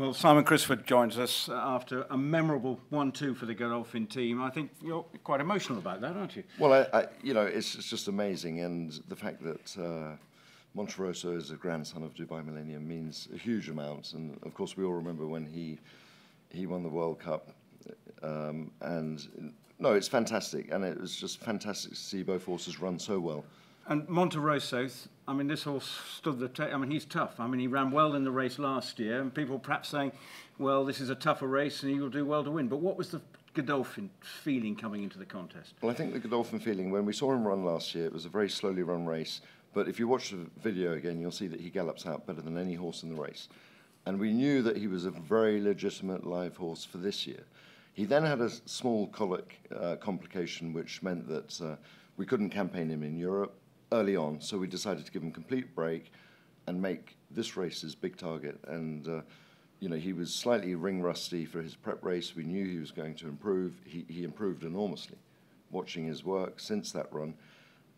Well, Simon Crisford joins us after a memorable 1-2 for the Godolphin team. I think you're quite emotional about that, aren't you? Well, it's just amazing, and the fact that Monterosso is a grandson of Dubai Millennium means a huge amount. And of course, we all remember when he won the World Cup. And no, it's fantastic, and it was just fantastic to see both horses run so well. And Monterosso, I mean, this horse stood the test. I mean, he's tough. I mean, he ran well in the race last year, and people perhaps saying, well, this is a tougher race and he will do well to win. But what was the Godolphin feeling coming into the contest? Well, I think the Godolphin feeling, when we saw him run last year, it was a very slowly run race. But if you watch the video again, you'll see that he gallops out better than any horse in the race. And we knew that he was a very legitimate live horse for this year. He then had a small colic complication, which meant that we couldn't campaign him in Europe early on, so we decided to give him complete break and make this race his big target. And you know, he was slightly ring rusty for his prep race. We knew he was going to improve. He improved enormously, watching his work since that run.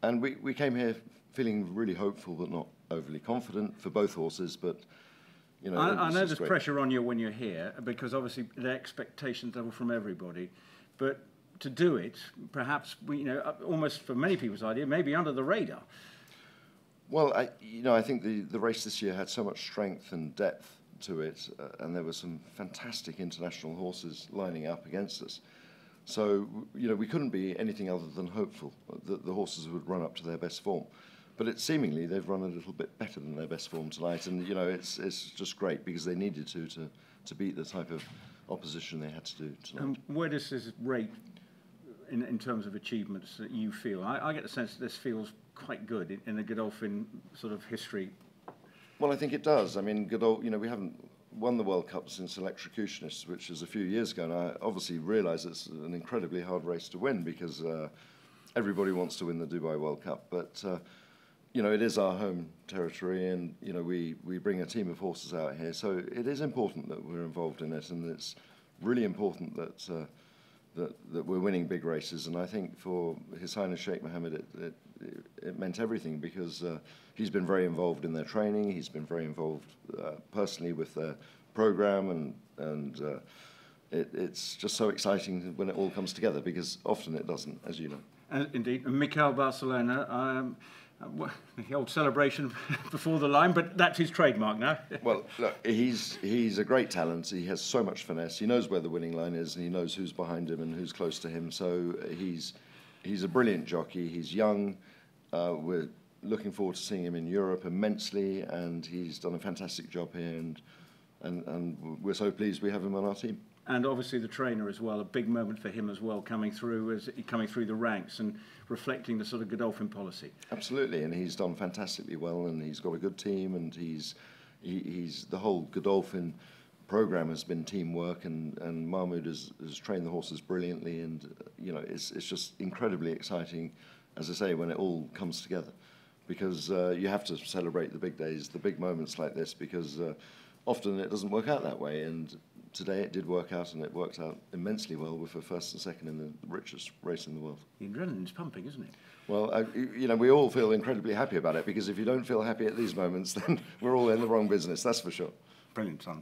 And we came here feeling really hopeful, but not overly confident for both horses. But you know, I know there's great pressure on you when you're here, because obviously the expectations level from everybody. But to do it, perhaps, you know, almost for many people's idea, maybe under the radar. Well, I think the race this year had so much strength and depth to it, and there were some fantastic international horses lining up against us. So, you know, we couldn't be anything other than hopeful that the horses would run up to their best form. But seemingly they've run a little bit better than their best form tonight, and you know, it's just great because they needed to beat the type of opposition they had to do tonight. Where does this rate in terms of achievements that you feel? I get the sense that this feels quite good in the Godolphin sort of history. Well, I think it does. I mean, Godolphin, you know, we haven't won the World Cup since Electrocutionists, which was a few years ago, and I obviously realise it's an incredibly hard race to win because everybody wants to win the Dubai World Cup, but you know, it is our home territory, and you know, we bring a team of horses out here, so it is important that we're involved in it, and it's really important that that we're winning big races. And I think for His Highness Sheikh Mohammed, it meant everything, because he's been very involved in their training. He's been very involved personally with their program, and it's just so exciting when it all comes together, because often it doesn't, as you know. Indeed, Mikel Barcelona. The old celebration before the line, but that's his trademark now. Well, look, he's a great talent. He has so much finesse. He knows where the winning line is, and he knows who's behind him and who's close to him. So he's a brilliant jockey. He's young. We're looking forward to seeing him in Europe immensely, and he's done a fantastic job here. And we're so pleased we have him on our team. And obviously the trainer as well, a big moment for him as well, coming through the ranks and reflecting the sort of Godolphin policy. Absolutely, and he's done fantastically well, and he's got a good team, and he's the whole Godolphin program has been teamwork, and Mahmoud has trained the horses brilliantly, and you know, it's just incredibly exciting, as I say, when it all comes together, because you have to celebrate the big days, the big moments like this, because often it doesn't work out that way, and today it did work out, and it worked out immensely well with a first and second in the richest race in the world. The adrenaline's pumping, isn't it? Well, you know, we all feel incredibly happy about it, because if you don't feel happy at these moments, then we're all in the wrong business, that's for sure. Brilliant, son.